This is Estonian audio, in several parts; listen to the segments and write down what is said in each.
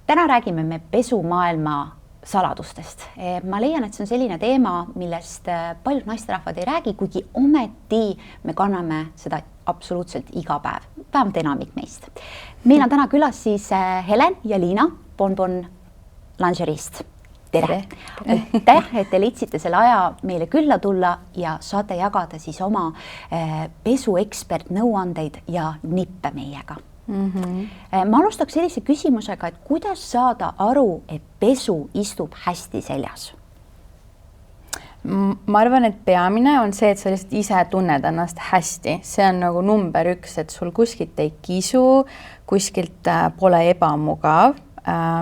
Täna räägime me pesumaailma saladustest. Ma leian, et see on selline teema, millest paljud naisterahvad ei räägi, kuigi ometi me kanname seda absoluutselt iga päev, vähemalt enamik meist. Meil on täna külas siis Helen ja Liina Bonbon Lingerie'st. Tere! Aitäh, et te leidsite selle aja meile külla tulla ja saate jagada siis oma pesuekspert nõuandeid ja nippe meiega. Ma alustaks sellise küsimusega, et kuidas saada aru, et pesu istub hästi seljas? Ma arvan, et peamine on see, et sa lihtsalt ise tunned ennast hästi. See on nagu number 1, et sul kuskilt ei kisu, kuskilt pole ebamugav.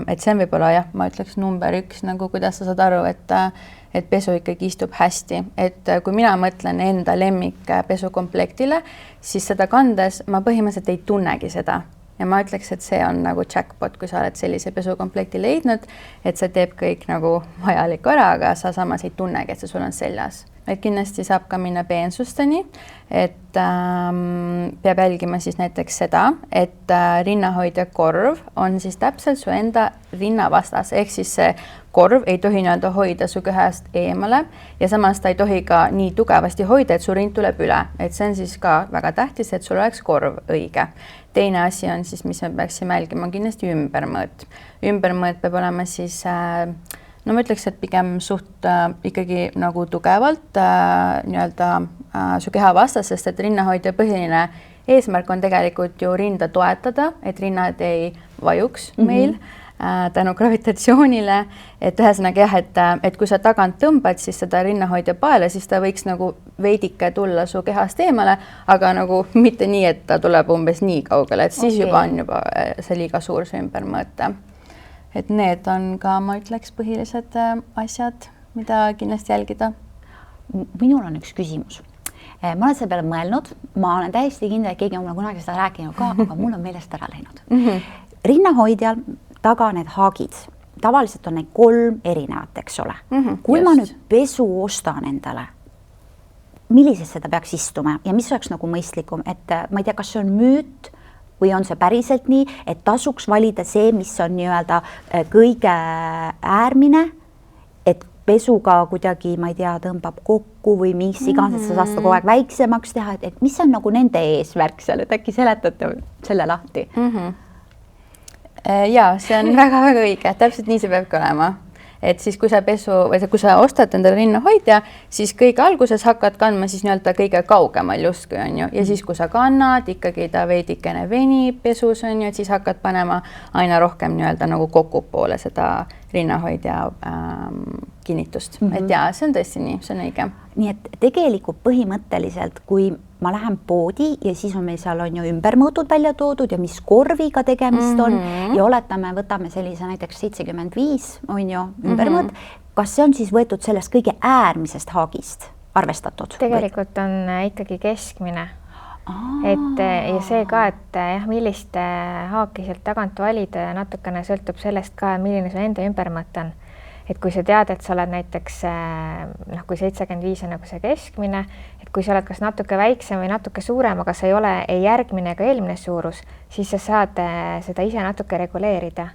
Et see on võib-olla, jah, ma ütleks number 1, nagu kuidas sa saad aru, et pesu ikkagi istub hästi. Et kui mina mõtlen enda lemmik pesukomplektile, siis seda kandes ma põhimõtteliselt ei tunnegi seda. Ja ma ütleks, et see on nagu jackpot, kui sa oled sellise pesukomplekti leidnud, et see teeb kõik nagu vajalik ära, aga sa samas ei tunnegi, et see sul on seljas. Et kindlasti saab ka minna peensusteni, et peab jälgima siis näiteks seda, et rinnahoidja korv on siis täpselt su enda rinna vastas, ehk siis see korv ei tohi hoida su kehast eemale ja samas ta ei tohi ka nii tugevasti hoida, et su rind tuleb üle. Et see on siis ka väga tähtis, et sul oleks korv õige. Teine asi on siis, mis me peaksime jälgima, on kindlasti ümbermõõt. Ümbermõõt peab olema siis no ma ütleks, et pigem suht ikkagi nagu tugevalt su keha vastas, sest et rinnahoidja põhiline eesmärk on tegelikult ju rinda toetada, et rinnad ei vajuks meil tänu gravitatsioonile, et ühesõnaga jah, et kui sa tagant tõmbad siis seda rinnahoidja paele, siis ta võiks nagu veidike tulla su kehast eemale, aga nagu mitte nii, et ta tuleb umbes nii kaugele, et siis juba on juba see liiga suur see ümbermõõta. Et need on ka, ma ütleks, põhilised asjad, mida kindlasti jälgida. Minul on üks küsimus. Ma olen selle peale mõelnud, ma olen täiesti kindel, et keegi on mulle kunagi seda rääkinud ka, aga mul on meelest ära läinud. Rinnahoidjal taga need haagid, tavaliselt on neid 3 erinevat, eks ole. Kui ma nüüd pesu ostan endale, millisest seda peaks istuma ja mis oleks nagu mõistlikum, et ma ei tea, kas see on müüt, või on see päriselt nii, et tasuks valida see, mis on nii-öelda kõige äärmine, et pesuga kuidagi, ma ei tea, tõmbab kokku või mis iganes, et sa saad seda kogu aeg väiksemaks teha, et mis on nagu nende eesmärk seal, et äkki seletate selle lahti? Jaa, see on väga-väga õige, täpselt nii see peabki olema. Et siis kui sa ostad endale rinnahoidja, siis kõige alguses hakkad kandma siis nii-öelda kõige kaugemal justkui on ju. Ja siis kui sa kannad, ikkagi ta veidikene venib pesus on ju, et siis hakkad panema aina rohkem nii-öelda nagu kokku poole seda rinnahoidja kinnitust. Et jaa, see on tõesti nii, see on õige. Nii et tegelikult põhimõtteliselt, kui ma lähen poodi ja siis on meil seal on ju ümbermõõtud välja toodud ja mis korviga tegemist on ja oletame, võtame sellise näiteks 75 on ju ümbermõõt. Kas see on siis võetud sellest kõige äärmisest haagist arvestatud? Tegelikult on ikkagi keskmine. Et, ja see ka, et jah, millist haaki sealt tagant valida natukene sõltub sellest ka, milline su enda ümbermõõt on. Et kui sa tead, et sa oled näiteks, kui 75 on nagu see keskmine, et kui sa oled kas natuke väiksem või natuke suurem, aga sa ei ole ei järgmine ega eelmine suurus, siis sa saad seda ise natuke reguleerida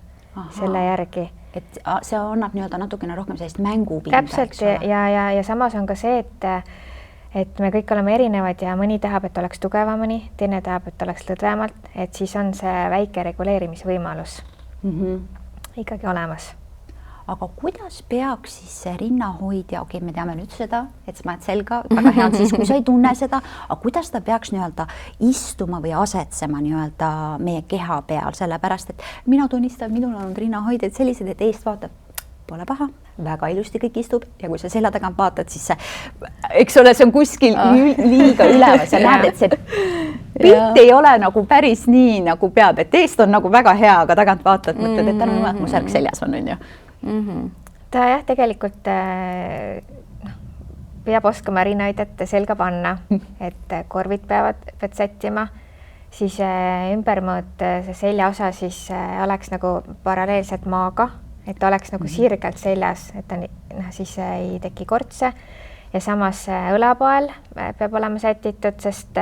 selle järgi. Et see annab nii-öelda natukene rohkem sellist mängupinda. Täpselt ja samas on ka see, et me kõik oleme erinevad ja mõni tahab, et oleks tugevamani, teine tahab, et oleks lõdvemalt, et siis on see väike reguleerimisvõimalus ikkagi olemas. Aga kuidas peaks siis see rinnahoidja, me teame nüüd seda, et sa mäed selga, väga hea on siis, kui sa ei tunne seda, aga kuidas ta peaks nii-öelda istuma või asetsema nii-öelda meie keha peal, sellepärast, et mina tunnistan, minul on rinnahoidjad sellised, et eest vaatab, pole paha, väga ilusti kõik istub ja kui sa selja tagant vaatad, siis see, eks ole, see on kuskil liiga üleval, sa näed, et see pilt ei ole nagu päris nii, nagu peab, et eest on nagu väga hea, aga tagant vaatad, mõtled, et tänu mu särk seljas on ju. Ta jah, tegelikult peab oskama rinnahoidjat selga panna, et korvid peavad sättima, siis ümbermõõt see selja osa siis oleks nagu paralleelselt maaga, et oleks nagu sirgelt seljas, et ta siis ei teki kortse ja samas õlapael peab olema sätitud, sest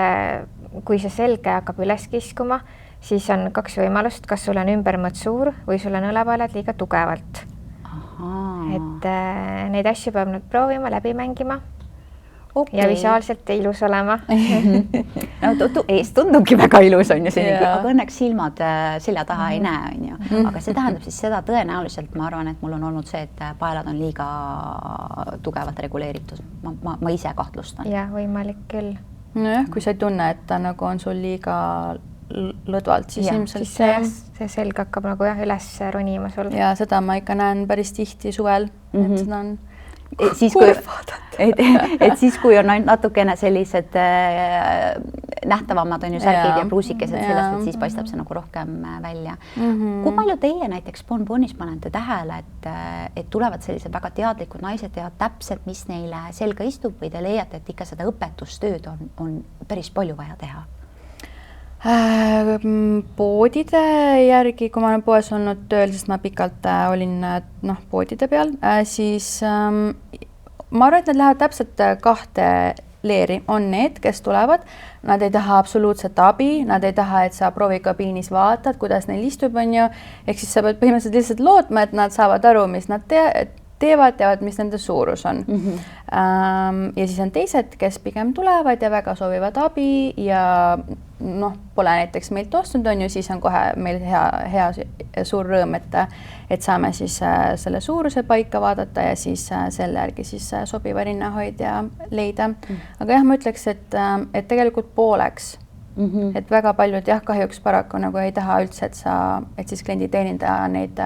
kui see selge hakkab üles kiskuma, siis on 2 võimalust, kas sul on ümbermõõt suur või sul on õlapaelad liiga tugevalt. Et neid asju peab nüüd proovima, läbi mängima ja visuaalselt ilus olema. No, eest tundubki väga ilus on ju senigi, aga õnneks silmad selja taha ei näe on ju. Aga see tähendab siis seda tõenäoliselt, ma arvan, et mul on olnud see, et paelad on liiga tugevalt reguleeritud. Ma ise kahtlustan. Ja, võimalik küll. Nojah, kui sa ei tunne, et ta nagu on sul liiga lõdvalt, siis ilmselt see selg hakkab nagu üles ronima sul. Ja seda ma ikka näen päris tihti suvel, et seda on siis, kui on natukene sellised nähtavamad on ju särgid ja pluusikesed sellest, et siis paistab see nagu rohkem välja. Kui palju teie näiteks Bonbonis panete tähele, et tulevad sellised väga teadlikud naised teavad täpselt, mis neile selga istub või te leiate, et ikka seda õpetustööd on päris palju vaja teha? Poodide järgi, kui ma olen poes olnud tööl, sest ma pikalt olin poodide peal, siis ma arvan, et need lähevad täpselt 2 leeri. On need, kes tulevad, nad ei taha absoluutset abi, nad ei taha, et sa proovikabiinis vaatad, kuidas neil istub, on ju. Ehk siis sa pead põhimõtteliselt lihtsalt lootma, et nad saavad aru, mis nad teavad, mis nende suurus on. Ja siis on teised, kes pigem tulevad ja väga soovivad abi ja pole näiteks meilt ostnud, on ju, siis on kohe meil hea suur rõõm, et saame siis selle suuruse paika vaadata ja siis selle järgi siis sobiva rinnahoidja leida. Aga jah, ma ütleks, et tegelikult pooleks. Et väga paljud kahjuks paraku nagu ei taha üldse, et siis klienditeenindaja neid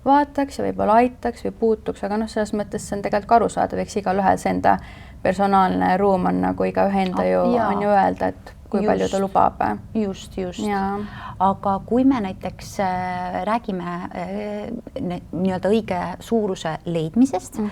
vaataks ja võib-olla aitaks või puutuks, aga selles mõttes see on tegelikult arusaadav, eks igalühel see enda personaalne ruum on nagu igaühe enda on ju öelda, et kui palju ta lubab. Just. Aga kui me näiteks räägime nii-öelda õige suuruse leidmisest,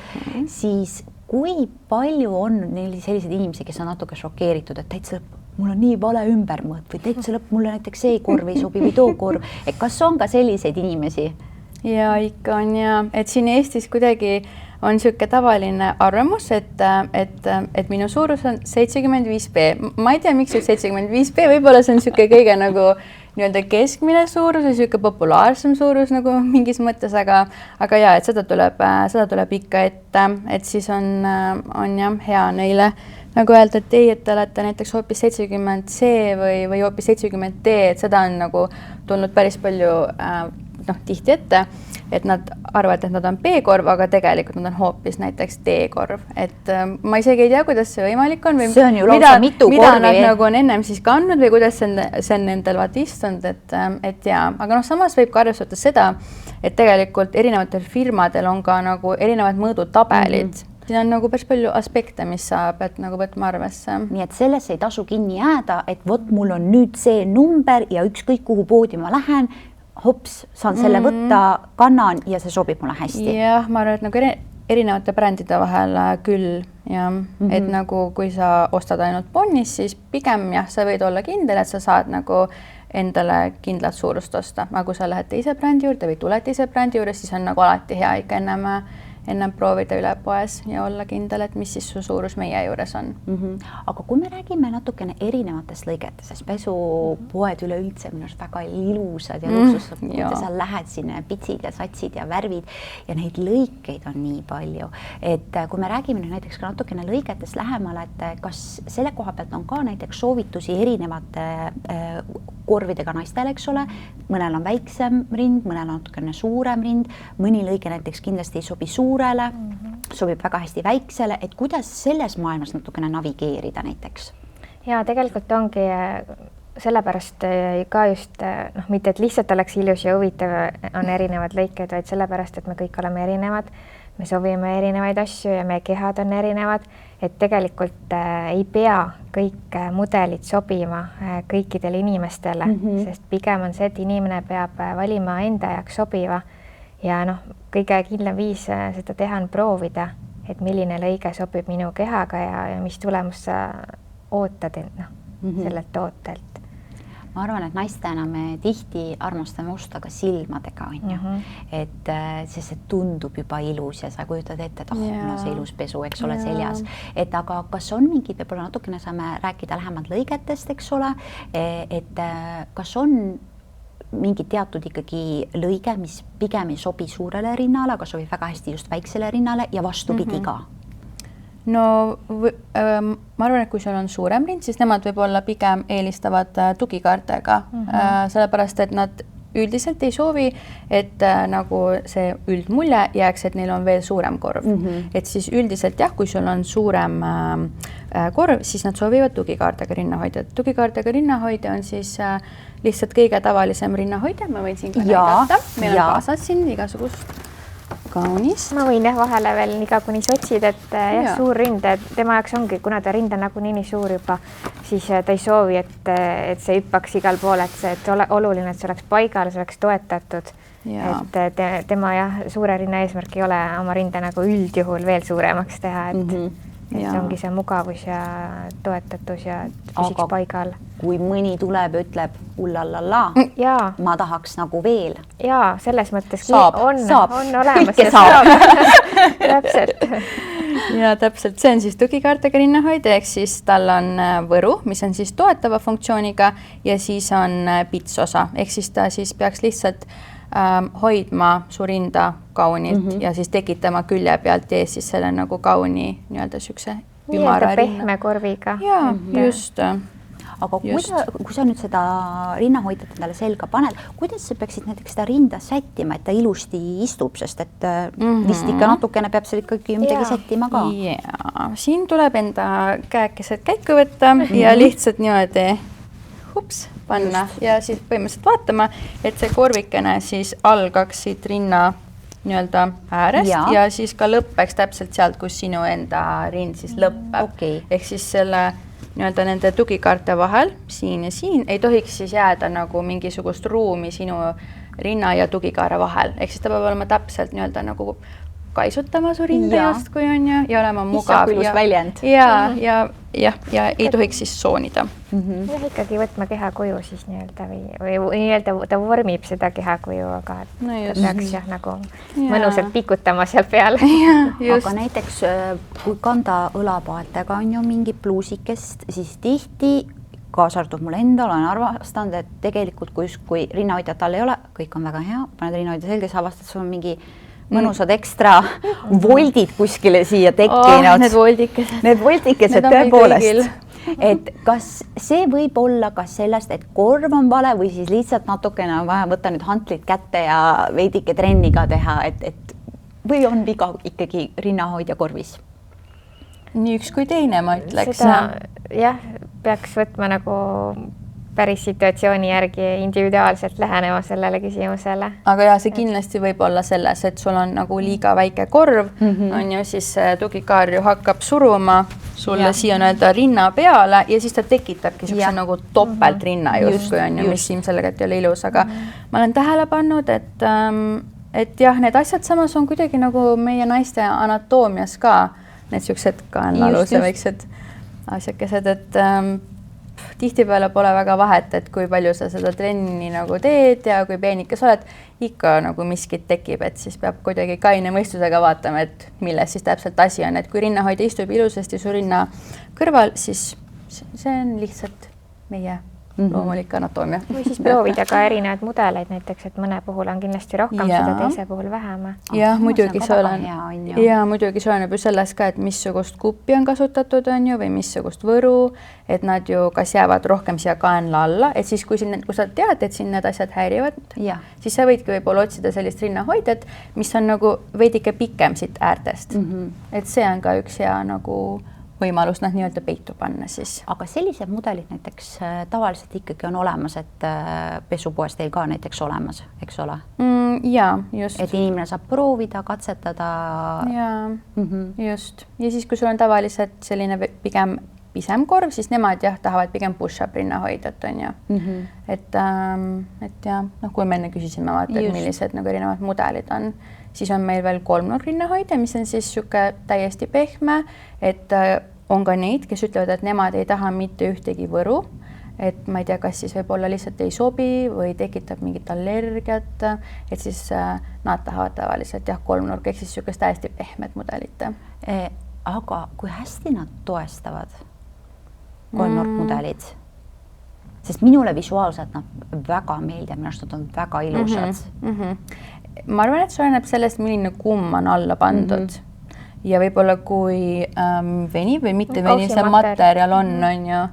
siis kui palju on neil selliseid inimesi, kes on natuke šokeeritud, et täitsa mul on nii vale ümbermõõt või täitsa mulle näiteks see korv ei sobi või too korv. Et kas on ka selliseid inimesi? Ja ikka on et siin Eestis kuidagi on niisugune tavaline arvamus, et minu suurus on 75B. Ma ei tea, miks 75B, võib-olla see on niisugune kõige nagu nii-öelda keskmine suurus ja niisugune populaarsem suurus nagu mingis mõttes, aga et seda tuleb ikka ette, et siis on hea neile nagu öelda, et ei, et te olete näiteks hoopis 70C või hoopis 70D, et seda on nagu tulnud päris palju tihti ette, et nad arvavad, et nad on B-korv, aga tegelikult nad on hoopis näiteks D-korv. Et ma isegi ei tea, kuidas see võimalik on. See on ju lausa mitu korvi. Mida nad nagu on ennem siis kandnud või kuidas see on nendel istunud, et jaa. Aga samas võib ka arvestada seda, et tegelikult erinevatel firmadel on ka nagu erinevad mõõdutabelid. Siin on nagu päris palju aspekte, mis sa pead nagu võtma arvesse. Nii et selles ei tasu kinni jääda, et mul on nüüd see number ja ükskõik kuhu poodi ma lähen, hops, saan selle võtta, kannan ja see sobib mulle hästi. Jah, ma arvan, et nagu erinevate brändide vahel küll. Et nagu kui sa ostad ainult Bonnis, siis pigem sa võid olla kindel, et sa saad nagu endale kindlat suurust osta. Aga kui sa lähed teise brändi juurde või tuled teise brändi juurde, siis on nagu alati hea ikka ennem proovida üle poes ja olla kindel, et mis siis su suurus meie juures on. Aga kui me räägime natukene erinevatest lõigetes, sest pesupoed üleüldse minu arust väga ilusad ja luksusad, kui sa lähed sinna pitsid ja satsid ja värvid ja neid lõikeid on nii palju. Et kui me räägime näiteks ka natukene lõigetest lähemale, et kas selle koha pealt on ka näiteks soovitusi erinevate korvidega naistel, eks ole, mõnel on väiksem rind, mõnel on natukene suurem rind, mõni lõige näiteks kindlasti ei sobi suurele, sobib väga hästi väiksele, et kuidas selles maailmas natukene navigeerida näiteks? Ja tegelikult ongi sellepärast ka just, mitte et lihtsalt oleks ilus ja huvitav on erinevad lõiked, vaid sellepärast, et me kõik oleme erinevad, me soovime erinevaid asju ja meie kehad on erinevad, et tegelikult ei pea kõik mudelid sobima kõikidele inimestele, sest pigem on see, et inimene peab valima enda jaoks sobiva ja kõige kindlam viis seda teha on proovida, et milline lõige sobib minu kehaga ja mis tulemust sa ootad sellelt tootelt. Ma arvan, et naistena me tihti armastame osta ka silmadega, on ju. Et see tundub juba ilus ja sa kujutad ette, et mul on see ilus pesu, eks ole, seljas. Et aga kas on mingid, võib-olla natukene saame rääkida lähemalt lõigetest, eks ole, et kas on mingi teatud ikkagi lõige, mis pigem ei sobi suurele rinnale, aga sobib väga hästi just väiksele rinnale ja vastupidi ka? No ma arvan, et kui sul on suurem rind, siis nemad võib-olla pigem eelistavad tugikaartega, sellepärast et nad üldiselt ei soovi, et nagu see üldmulje jääks, et neil on veel suurem korv. Et siis üldiselt jah, kui sul on suurem korv, siis nad soovivad tugikaartega rinnahoidjat. Tugikaartega rinnahoidja on siis lihtsalt kõige tavalisem rinnahoidja, ma võin siin ka näidata. Meil on kaasas siin igasugust kaunist. Ma võin vahele veel nii kuni sotsid, et suur rind, tema jaoks ongi, kuna ta rind on nagunii nii suur juba, siis ta ei soovi, et see hüppaks igal pool, et oluline, et see oleks paigal, see oleks toetatud. Et tema suure rinna eesmärk ei ole oma rinde nagu üldjuhul veel suuremaks teha, et ongi see mugavus ja toetatus ja püsiks paigal. Kui mõni tuleb ja ütleb ullallalla, ma tahaks nagu veel. Jaa, selles mõttes on olemas. Kõike saab. Täpselt. Ja täpselt, see on siis tugikaartega rinnahoidja, ehk siis tal on võru, mis on siis toetava funktsiooniga ja siis on pitsosa, ehk siis ta siis peaks lihtsalt hoidma su rinda kaunilt ja siis tekitama külje pealt ja ees siis selle nagu kauni nii-öelda siukse ümara rinna. Pehme korviga. Jaa, just. Aga kui sa nüüd seda rinnahoidjat endale selga paned, kuidas sa peaksid näiteks seda rinda sättima, et ta ilusti istub, sest et vist ikka natukene peab seal ikkagi midagi sättima ka? Jaa, siin tuleb enda käekesed käiku võtta ja lihtsalt niimoodi panna ja siis põhimõtteliselt vaatama, et see korvikene siis algaks siit rinna nii-öelda äärest ja siis ka lõppeks täpselt sealt, kus sinu enda rind siis lõppeb. Ehk siis selle nii-öelda nende tugikaarte vahel, siin ja siin, ei tohiks siis jääda nagu mingisugust ruumi sinu rinna ja tugikaare vahel. Ehk siis ta peab olema täpselt nii-öelda nagu kaisutama su rinda just, kui on ja olema mugav. Issa ilus väljend. Ja ei tohiks siis soonida. Ja ikkagi võtma kehakuju siis nii-öelda või nii-öelda ta vormib seda kehakuju, aga ta peaks nagu mõnusalt pikutama seal peal. Aga näiteks kui kanda õlapaeltega on ju mingi pluusikest, siis tihti kaasartud mul endal on arvastanud, et tegelikult kui rinnahoidjat tal ei ole, kõik on väga hea, paned rinnahoidja selge, sa avastad, sul on mingi mõnusad ekstra voldid kuskile siia tekkinud. Need voldikesed tõepoolest. Et kas see võib olla ka sellest, et korv on vale või siis lihtsalt natukene on vaja võtta nüüd hantlid kätte ja veidike trenniga teha, et või on viga ikkagi rinnahoidja korvis? Nii üks kui teine, ma ütleks. Jah, peaks võtma nagu päris situatsiooni järgi individuaalselt lähenema sellele küsimusele. Aga jah, see kindlasti võib olla selles, et sul on nagu liiga väike korv, on ju, siis tugikaar ju hakkab suruma sulle siia nii-öelda rinna peale ja siis ta tekitabki sellise nagu topelt rinna justkui on ju, mis ilmsellega ei ole ilus, aga ma olen tähele pannud, et jah, need asjad samas on kuidagi nagu meie naiste anatoomias ka, need siuksed kaenlaluse väiksed asjakesed, et tihtipeale pole väga vahet, et kui palju sa seda trenni nagu teed ja kui peenike sa oled, ikka nagu miskit tekib, et siis peab kuidagi kaine mõistusega vaatama, et milles siis täpselt asi on, et kui rinnahoidja istub ilusasti su rinna kõrval, siis see on lihtsalt meie loomulik anatoomia. Või siis proovida ka erinevaid mudeleid näiteks, et mõne puhul on kindlasti rohkem seda, teise puhul vähem. Jah, muidugi see oleneb ju sellest ka, et missugust kuppi on kasutatud on ju, või missugust võru, et nad ju kas jäävad rohkem siia kaenla alla, et siis kui sa tead, et siin need asjad häirivad, siis sa võidki võib-olla otsida sellist rinnahoidjat, mis on nagu veidike pikem siit äärtest. Et see on ka üks hea nagu võimalus nad nii-öelda peitu panna siis. Aga sellised mudelid näiteks tavaliselt ikkagi on olemas, et pesupoes teil ka näiteks olemas, eks ole? Jaa, just. Et inimene saab proovida, katsetada. Jaa, just. Ja siis, kui sul on tavaliselt selline pigem pisem korv, siis nemad tahavad pigem push-up rinnahoidjat, on ju. Et jah, kui me enne küsisime, millised nagu erinevad mudelid on, siis on meil veel kolmnurk rinnahoidja, mis on siis siuke täiesti pehme, et on ka neid, kes ütlevad, et nemad ei taha mitte ühtegi võru, et ma ei tea, kas siis võib-olla lihtsalt ei sobi või tekitab mingit allergiat, et siis nad tahavad tavaliselt kolmnurk, ehk siis siukest täiesti pehmet mudelit. Aga kui hästi nad toestavad kolmnurk mudelid? sest minule visuaalselt nad väga meeldivad, minu arust nad on väga ilusad. Ma arvan, et see oleneb sellest, milline kumm on alla pandud ja võib-olla kui veniv või mitte veniv see materjal on ju,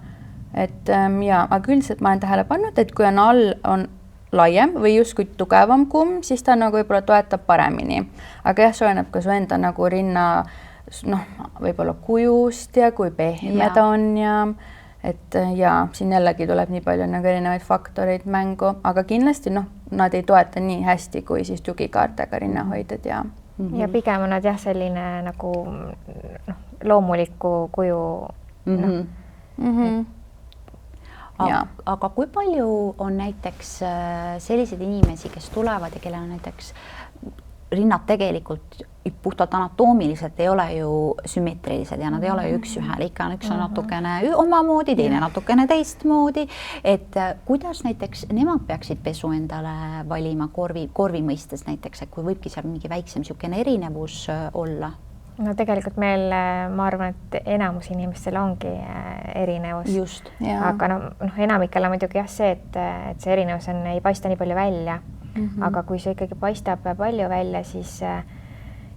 et ja, aga üldiselt ma olen tähele pannud, et kui on all on laiem või justkui tugevam kumm, siis ta nagu võib-olla toetab paremini. Aga jah, see oleneb ka su enda nagu rinna võib-olla kujust ja kui pehme ta on ja et ja siin jällegi tuleb nii palju nagu erinevaid faktoreid mängu, aga kindlasti nad ei toeta nii hästi kui siis tugikaartega rinnahoidjad ja pigem on nad jah, selline nagu loomuliku kuju. Aga kui palju on näiteks selliseid inimesi, kes tulevad ja kellel on näiteks rinnad tegelikult puhtalt anatoomiliselt ei ole ju sümmeetrilised ja nad ei ole ju üks-ühele, ikka üks on natukene omamoodi, teine natukene teistmoodi, et kuidas näiteks nemad peaksid pesu endale valima korvi mõistes näiteks, et kui võibki seal mingi väiksem niisugune erinevus olla? No tegelikult meil, ma arvan, et enamus inimestel ongi erinevus. Just. Aga enamikele muidugi jah see, et see erinevus ei paista nii palju välja. Aga kui see ikkagi paistab palju välja, siis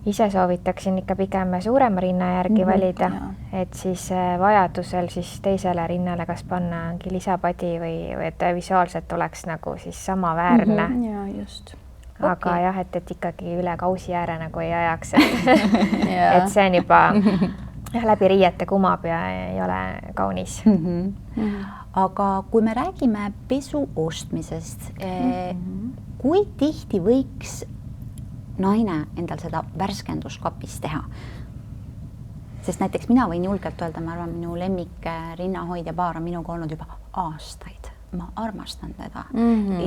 ise soovitaksin ikka pigem suurema rinna järgi valida, et siis vajadusel siis teisele rinnale kas panna lisapadi või et visuaalselt oleks nagu siis samaväärne. Ja just. Aga jah, et ikkagi üle kausi ääre nagu ei ajaks, et see on juba läbi riiete kumab ja ei ole kaunis. Aga kui me räägime pesu ostmisest, kui tihti võiks naine endal seda värskenduskapis teha? Sest näiteks mina võin julgelt öelda, ma arvan, minu lemmik rinnahoidja paar on minuga olnud juba aastaid. Ma armastan teda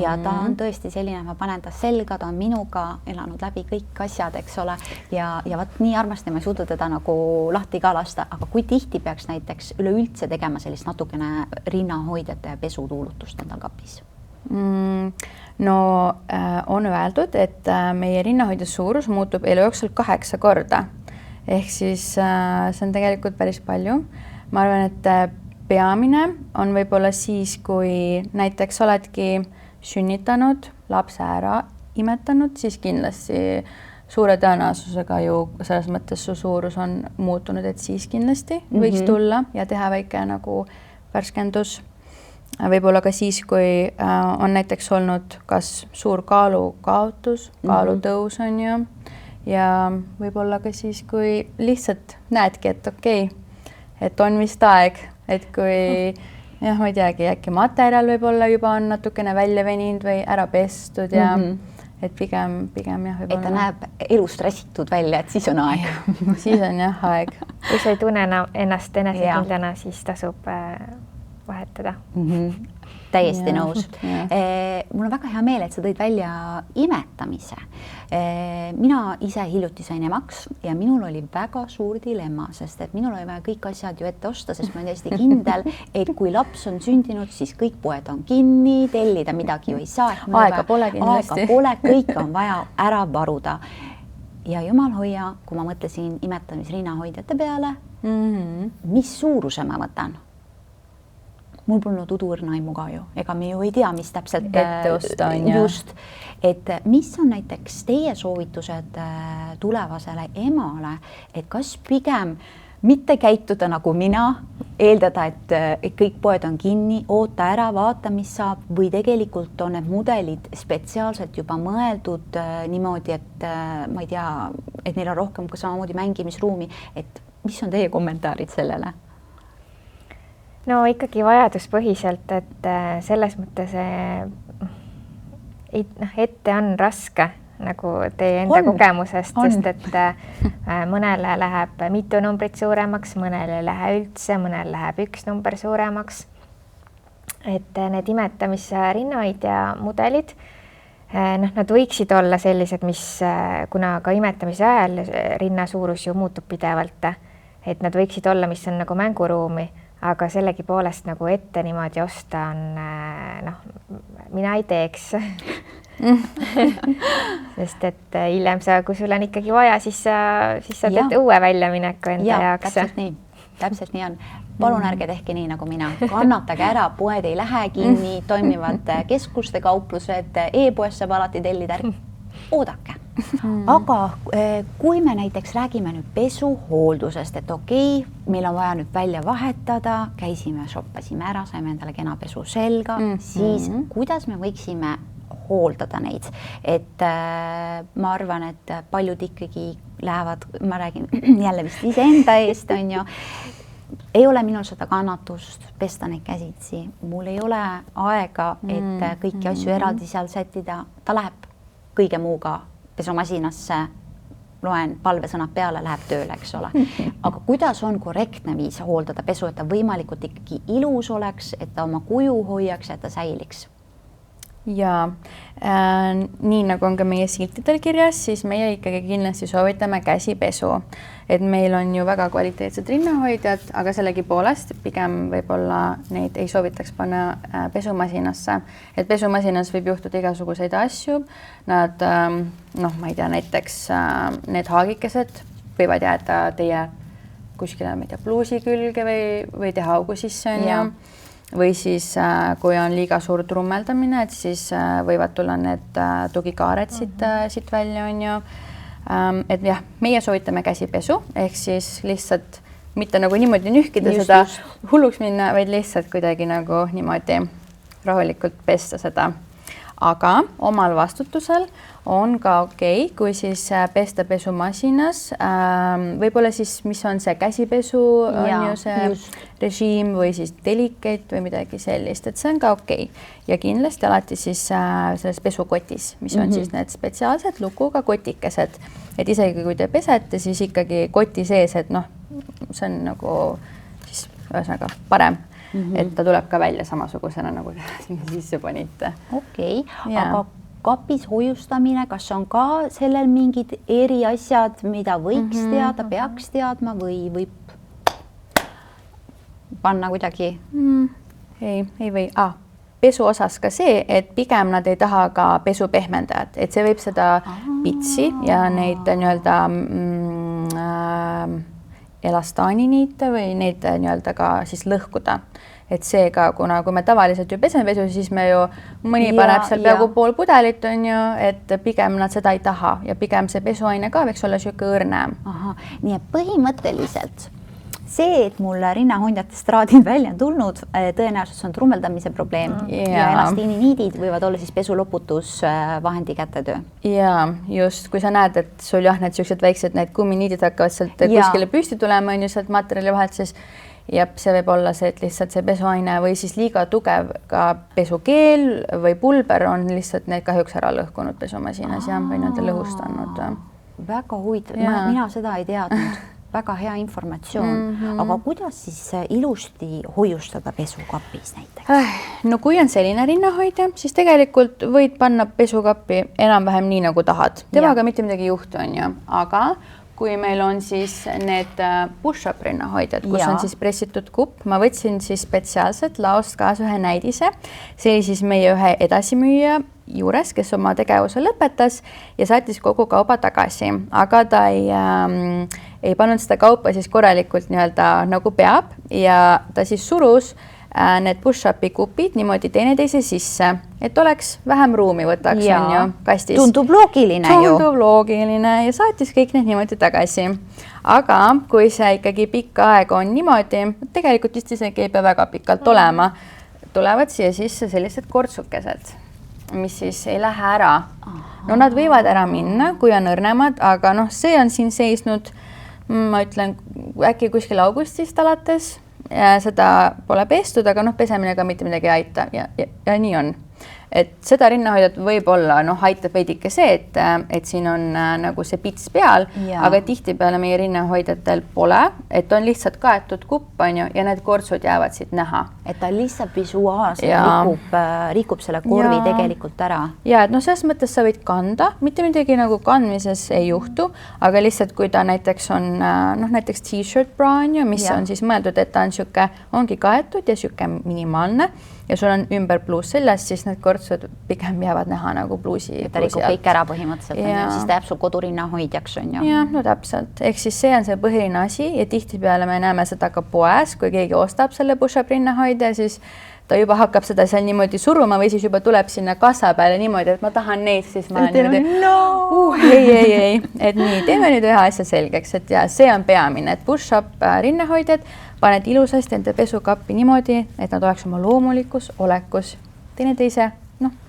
ja ta on tõesti selline, ma panen ta selga, ta on minuga elanud läbi kõik asjad, eks ole, ja võt nii armastan, ma ei suuda teda nagu lahti ka lasta, aga kui tihti peaks näiteks üleüldse tegema sellist natukene rinnahoidjate pesutuulutust endal kapis? On öeldud, et meie rinnahoidja suurus muutub elu jooksul 8 korda. Ehk siis see on tegelikult päris palju. Ma arvan, et peamine on võib-olla siis, kui näiteks oledki sünnitanud, lapse ära imetanud, siis kindlasti suure tõenäosusega ju selles mõttes su suurus on muutunud, et siis kindlasti võiks tulla ja teha väike nagu värskendus. Võib-olla ka siis, kui on näiteks olnud kas suur kaalukaotus, kaalutõus on ju, ja võib-olla ka siis, kui lihtsalt näedki, et okei, et on vist aeg, et kui jah, ma ei teagi, äkki materjal võib-olla juba on natukene välja veninud või ära pestud ja et pigem jah, võib-olla. Et ta näeb elust räsitud välja, et siis on aeg. Siis on jah aeg. Kui sa ei tunne ennast enesekindlana, siis tasub vahetada. Täiesti nõus. Mul on väga hea meel, et sa tõid välja imetamise. Mina ise hiljuti sain emaks ja minul oli väga suur dilemma, sest et minul oli vaja kõik asjad ju ette osta, sest ma olen täiesti kindel, et kui laps on sündinud, siis kõik poed on kinni, tellida midagi ju ei saa. Aega pole kindlasti. Aega pole, kõik on vaja ära varuda. Ja jumal hoia, kui ma mõtlesin imetamisrinnahoidjate peale, mis suuruse ma võtan? Mul polnud udurnaimu ka ju, ega me ju ei tea, mis täpselt ette osta on. Just, et mis on näiteks teie soovitused tulevasele emale, et kas pigem mitte käituda nagu mina, eeldada, et kõik poed on kinni, oota ära, vaata, mis saab, või tegelikult on need mudelid spetsiaalselt juba mõeldud niimoodi, et ma ei tea, et neil on rohkem ka samamoodi mängimisruumi, et mis on teie kommentaarid sellele? No ikkagi vajaduspõhiselt, et selles mõttes ette on raske nagu teie enda kogemusest, sest et mõnele läheb mitu numbrit suuremaks, mõnele ei lähe üldse, mõnele läheb üks number suuremaks. Et need imetamisrinnahoidja mudelid, nad võiksid olla sellised, mis kuna ka imetamise ajal rinna suurus ju muutub pidevalt, et nad võiksid olla, mis on nagu mänguruumi, aga sellegi poolest nagu ette niimoodi osta on, mina ei teeks. Sest et hiljem kui sul on ikkagi vaja, siis sa teed uue väljamineku enda jaoks. Täpselt nii on. palun ärge tehke nii nagu mina, kannatage ära, poed ei lähe kinni, toimivad keskuste kauplused, e-poest saab alati tellida, oodake. Aga kui me näiteks räägime nüüd pesuhooldusest, et okei, meil on vaja nüüd välja vahetada, käisime, shoppasime ära, saime endale kena pesu selga, siis kuidas me võiksime hooldada neid, et ma arvan, et paljud ikkagi lähevad, ma räägin jälle vist iseenda eest, on ju, ei ole minul seda kannatust pesta neid käsitsi, mul ei ole aega, et kõiki asju eraldi seal sättida, ta läheb kõige muuga pesumasinasse, loen palvesõnad peale, läheb tööle, eks ole. Aga kuidas on korrektne viis hooldada pesu, et ta võimalikult ikkagi ilus oleks, et ta oma kuju hoiaks, et ta säiliks? Ja nii nagu on ka meie siltidel kirjas, siis meie ikkagi kindlasti soovitame käsipesu. Et meil on ju väga kvaliteetsed rinnahoidjad, aga sellegipoolest pigem võib-olla neid ei soovitaks panna pesumasinasse. Et pesumasinas võib juhtuda igasuguseid asju. Nad, ma ei tea, näiteks need haagikesed võivad jääda teie kuskile, ma ei tea, pluusi külge või teha augu sisse, on ju. Või siis, kui on liiga suur trummeldamine, et siis võivad tulla need tugikaared siit välja, on ju. Et jah, meie soovitame käsipesu, ehk siis lihtsalt mitte nagu niimoodi nühkida seda hulluks minna, vaid lihtsalt kuidagi nagu niimoodi rahulikult pesta seda. Aga omal vastutusel on ka okei, kui siis pesta pesumasinas, võib-olla siis, mis on see käsipesu, on ju see režiim või siis delicate või midagi sellist, et see on ka okei. Ja kindlasti alati siis selles pesukotis, mis on siis need spetsiaalsed lukuga kotikesed, et isegi kui te pesete, siis ikkagi koti sees, et see on nagu siis ühesõnaga parem. Et ta tuleb ka välja samasugusena, nagu sinna sisse panite. Okei, aga kapis hoiustamine, kas on ka sellel mingid eriasjad, mida võiks teada, peaks teadma või võib panna kuidagi? Ei või. Pesu osas ka see, et pigem nad ei taha ka pesu pehmendajat, et see võib seda pitsi ja neid nii-öelda elastaaniniite või neid nii-öelda ka siis lõhkuda. Et seega, kuna kui me tavaliselt ju peseme pesu, siis me ju mõni paneb seal peaaegu pool pudelit, on ju, et pigem nad seda ei taha ja pigem see pesuaine ka võiks olla siuke õrnem. Nii et põhimõtteliselt see, et mul rinnahoidjatest raadid välja on tulnud, tõenäoliselt see on trummeldamise probleem ja elastiininiidid võivad olla siis pesuloputusvahendi kätetöö. Ja just, kui sa näed, et sul need siuksed väiksed need kumminiidid hakkavad sealt kuskile püsti tulema, on ju sealt materjali vahelt, siis see võib olla see, et lihtsalt see pesuaine või siis liiga tugev ka pesukeel või pulber on lihtsalt need kahjuks ära lõhkunud pesumasinas ja või nad lõhustanud. Väga huvitav, mina seda ei teadnud. Väga hea informatsioon, aga kuidas siis ilusti hoiustada pesukapis näiteks? No kui on selline rinnahoidja, siis tegelikult võid panna pesukappi enam-vähem nii nagu tahad. Temaga mitte midagi juhtu, on ju, aga kui meil on siis need push-up rinnahoidjad, kus on siis pressitud kupp, ma võtsin siis spetsiaalselt laost kaasa ühe näidise. See oli siis meie ühe edasimüüja juures, kes oma tegevuse lõpetas ja saatis kogu kauba tagasi, aga ta ei pannud seda kaupa siis korralikult nii-öelda nagu peab ja ta siis surus need push-upi kupid niimoodi teineteise sisse, et oleks vähem ruumi võtaks, on ju, kastis. Tundub loogiline ju. Tundub loogiline ja saatis kõik need niimoodi tagasi. Aga kui see ikkagi pikka aega on niimoodi, tegelikult vist isegi ei pea väga pikalt olema, tulevad siia sisse sellised kortsukesed, mis siis ei lähe ära. No nad võivad ära minna, kui on õrnemad, aga see on siin seisnud, ma ütlen, äkki kuskil augustist alates. Seda pole pestud, aga pesemine ka mitte midagi ei aita ja nii on. Et seda rinnahoidjat võib olla, aitab veidike see, et siin on nagu see pits peal, aga tihtipeale meie rinnahoidjatel pole, et on lihtsalt kaetud kupp, on ju, ja need kortsud jäävad siit näha. Et ta lihtsalt visuaalselt rikub selle korvi tegelikult ära. Ja, et selles mõttes sa võid kanda, mitte midagi nagu kandmises ei juhtu, aga lihtsalt kui ta näiteks on näiteks t-shirt bra, on ju, mis on siis mõeldud, et ta on siuke, ongi kaetud ja siuke minimaalne, ja sul on ümber pluus seljas, siis need kortsud pigem jäävad näha nagu pluusi. Ta rikub kõik ära põhimõtteliselt, siis ta jääb sul kodurinna hoidjaks, on ju. Ja, no täpselt. Ehk siis see on see põhiline asi ja tihtipeale me näeme seda ka poes, kui keegi ostab selle push-up rinnahoidja, siis ta juba hakkab seda seal niimoodi suruma või siis juba tuleb sinna kassa peale niimoodi, et ma tahan neid, siis ma olen niimoodi, ei, et nii, teeme nüüd ühe asja selgeks, et ja see on peamine, et push-up rinnahoidjad paned ilusasti enda pesukappi niimoodi, et nad oleks oma loomulikus olekus teineteise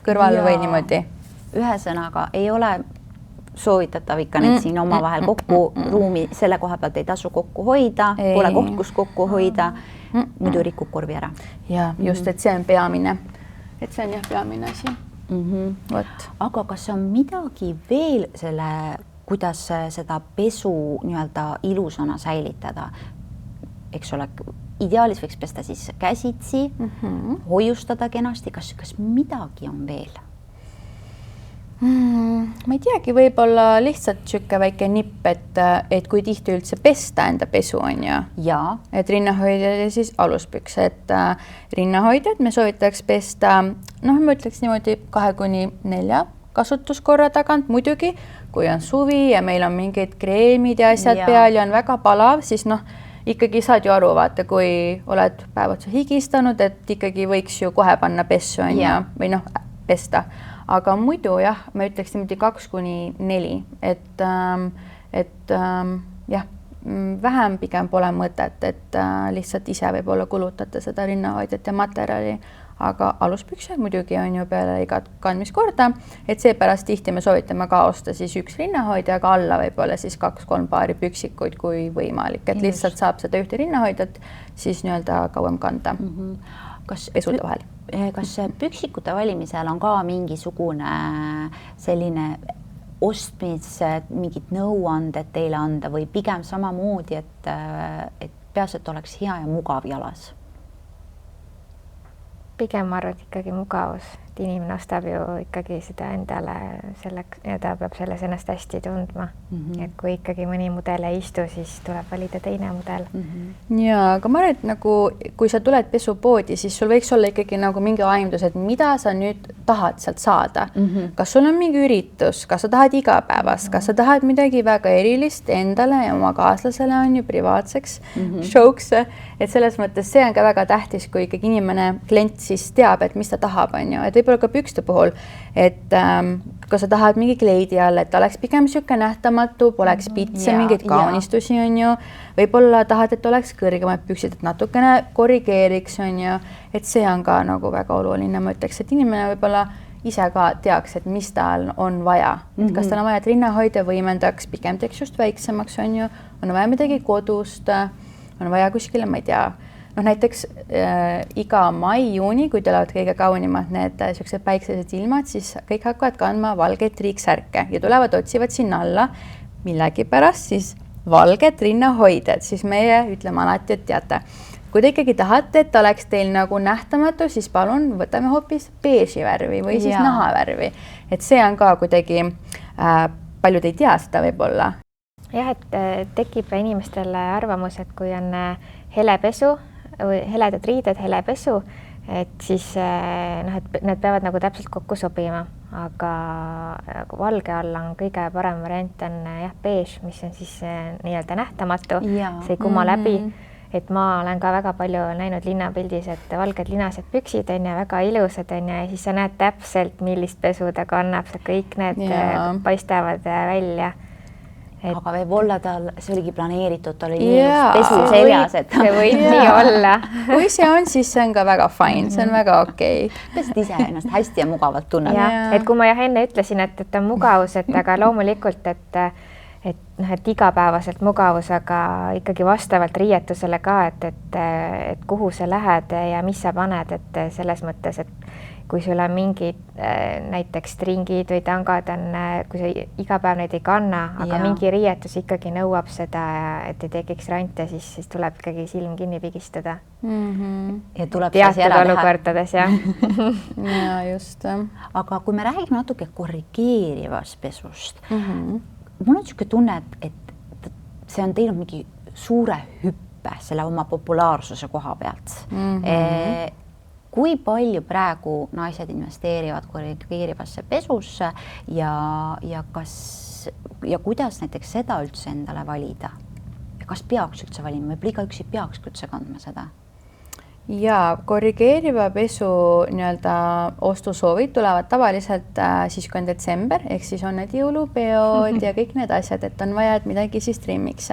kõrval või niimoodi. Ühesõnaga ei ole soovitatav ikka need siin omavahel kokku ruumi, selle koha pealt ei tasu kokku hoida, pole koht, kus kokku hoida, muidu rikub korvi ära. Ja just, et see on peamine, et see on jah peamine asi. Aga kas on midagi veel selle, kuidas seda pesu nii-öelda ilusana säilitada? Eks ole, ideaalis võiks pesta siis käsitsi, hoiustada kenasti, kas midagi on veel? Ma ei teagi, võib-olla lihtsalt siuke väike nipp, et kui tihti üldse pesta enda pesu on ju. Ja. Et rinnahoidjad ja siis aluspüks, et rinnahoidjad me soovitaks pesta, ma ütleks niimoodi 2-4 kasutuskorra tagant muidugi, kui on suvi ja meil on mingid kreemid ja asjad peal ja on väga palav, siis ikkagi saad ju aru, vaata, kui oled päevad higistanud, et ikkagi võiks ju kohe panna pessu on ju, või pesta. Aga muidu jah, ma ütleks niimoodi 2-4, et jah, vähem pigem pole mõtet, et lihtsalt ise võib-olla kulutate seda rinnahoidjat ja materjali, aga aluspükse muidugi on ju peale igat kandmiskorda, et seepärast tihti me soovitame ka osta siis üks rinnahoidja, aga alla võib-olla siis 2-3 paari püksikuid, kui võimalik, et lihtsalt saab seda ühte rinnahoidjat siis nii-öelda kauem kanda. Pesude vahel. Kas püksikute valimisel on ka mingisugune selline ostmis, mingid nõuanded teile anda või pigem samamoodi, et peas, et oleks hea ja mugav jalas? Pigem ma arvan, et ikkagi mugavus, et inimene ostab ju ikkagi seda endale selleks ja ta peab selles ennast hästi tundma. Et kui ikkagi mõni mudel ei istu, siis tuleb valida teine mudel. Ja, aga ma arvan, et nagu, kui sa tuled pesupoodi, siis sul võiks olla ikkagi nagu mingi aimdus, et mida sa nüüd tahad sealt saada. Kas sul on mingi üritus, kas sa tahad igapäevast, kas sa tahad midagi väga erilist endale ja oma kaaslasele on ju privaatseks showks, et selles mõttes see on ka väga tähtis, kui ikkagi inimene, klient siis teab, et mis ta tahab, on ju, et võib-olla ka pükste puhul, et kui sa tahad mingi kleidi all, et oleks pigem siuke nähtamatu, poleks pitse, mingeid kaunistusi, on ju, võib-olla tahad, et oleks kõrgemad püksid, et natukene korrigeeriks, on ju, et see on ka nagu väga oluline, ma ütleks, et inimene võib-olla ise ka teaks, et mis tal on vaja, et kas tal on vaja, et rinnahoidja võimendaks, pigem teeks just väiksemaks, on ju, on vaja midagi kodust, on vaja kuskile, ma ei tea, näiteks iga mai-juuni, kui tulevad kõige kaunimad need siuksed päiksesed ilmad, siis kõik hakkavad kandma valgeid triiksärke ja tulevad, otsivad sinna alla millegipärast siis valged rinnahoidjad, siis meie ütleme alati, et teate, kui te ikkagi tahate, et oleks teil nagu nähtamatu, siis palun võtame hoopis beeži värvi või siis nahavärvi, et see on ka kuidagi, paljud ei tea seda võib-olla. Jah, et tekib inimestele arvamus, et kui on hele pesu, heledad riided, hele pesu, et siis et need peavad nagu täpselt kokku sobima, aga valge all on kõige parem variant on beež, mis on siis nii-öelda nähtamatu, see ei kuma läbi, et ma olen ka väga palju näinud linnapildis, et valged linased püksid on ja väga ilusad on ja siis sa näed täpselt, millist pesu ta kannab, kõik need paistavad välja. Aga võib-olla tal, see oligi planeeritud, ta oli pesu seljas, et see võib nii olla. Kui see on, siis see on ka väga fine, see on väga okei. Peast ise ennast hästi ja mugavalt tunneb. Et kui ma enne ütlesin, et on mugavus, et aga loomulikult, et igapäevaselt mugavus, aga ikkagi vastavalt riietusele ka, et kuhu sa lähed ja mis sa paned, et selles mõttes, et kui sul on mingid näiteks stringid või tangad on, kui sa iga päev neid ei kanna, aga mingi riietus ikkagi nõuab seda, et ei tekiks rante, siis tuleb ikkagi silm kinni pigistada. Ja tuleb teatud olukordades, jah. Ja just. Aga kui me räägime natuke korrigeerivast pesust, mul on niisugune tunne, et see on teinud mingi suure hüppe selle oma populaarsuse koha pealt. kui palju praegu naised investeerivad korrigeerivasse pesusse ja kuidas näiteks seda üldse endale valida? Ja kas peaks üldse valima? Võib-olla igaüks ei peaks üldse kandma seda? Ja korrigeeriva pesu nii-öelda ostusoovid tulevad tavaliselt siis, kui on detsember, ehk siis on need jõulupeod ja kõik need asjad, et on vaja, et midagi siis trimmiks.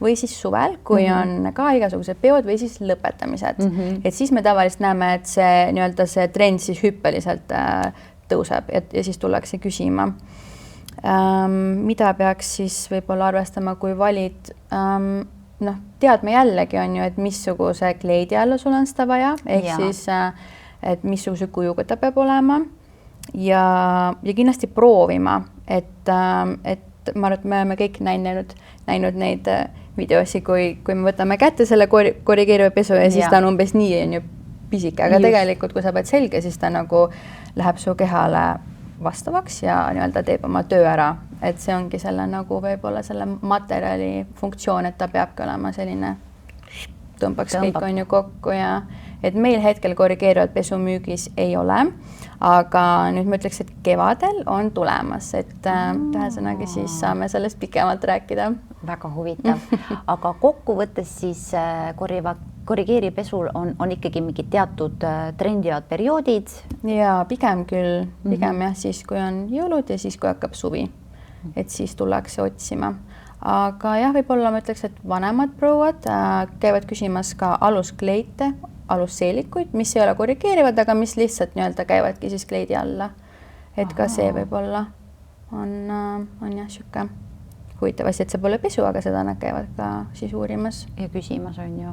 Või siis suvel, kui on ka igasugused peod või siis lõpetamised. Et siis me tavaliselt näeme, et see nii-öelda see trend siis hüppeliselt tõuseb ja siis tullakse küsima. Mida peaks siis võib-olla arvestama, kui valid teadme jällegi on ju, et missuguse kleidi alla sul on seda vaja, ehk siis, et missuguse kujuga ta peab olema ja kindlasti proovima, et ma arvan, et me oleme kõik näinud neid videosi, kui me võtame kätte selle korrigeeriva pesu ja siis ta on umbes nii on ju pisike, aga tegelikult, kui sa pead selge, siis ta nagu läheb su kehale vastavaks ja nii-öelda teeb oma töö ära, et see ongi selle nagu võib-olla selle materjali funktsioon, et ta peabki olema selline tõmbaks kõik on ju kokku ja et meil hetkel korrigeerivat pesu müügis ei ole, aga nüüd ma ütleks, et kevadel on tulemas, et ühesõnaga siis saame sellest pikemalt rääkida. Väga huvitav, aga kokkuvõttes siis korrigeeriv pesul on ikkagi mingid teatud trendivad perioodid? Ja pigem küll, pigem jah, siis kui on jõulud ja siis kui hakkab suvi, et siis tullakse otsima. Aga jah, võib-olla ma ütleks, et vanemad prouad käivad küsimas ka aluskleite, alusseelikuid, mis ei ole korrigeerivad, aga mis lihtsalt nii-öelda käivadki siis kleidi alla. Et ka see võib-olla on jah šükke huvitavasti, et see pole pesu, aga seda nad käivad ka siis uurimas. Ja küsimas on ju.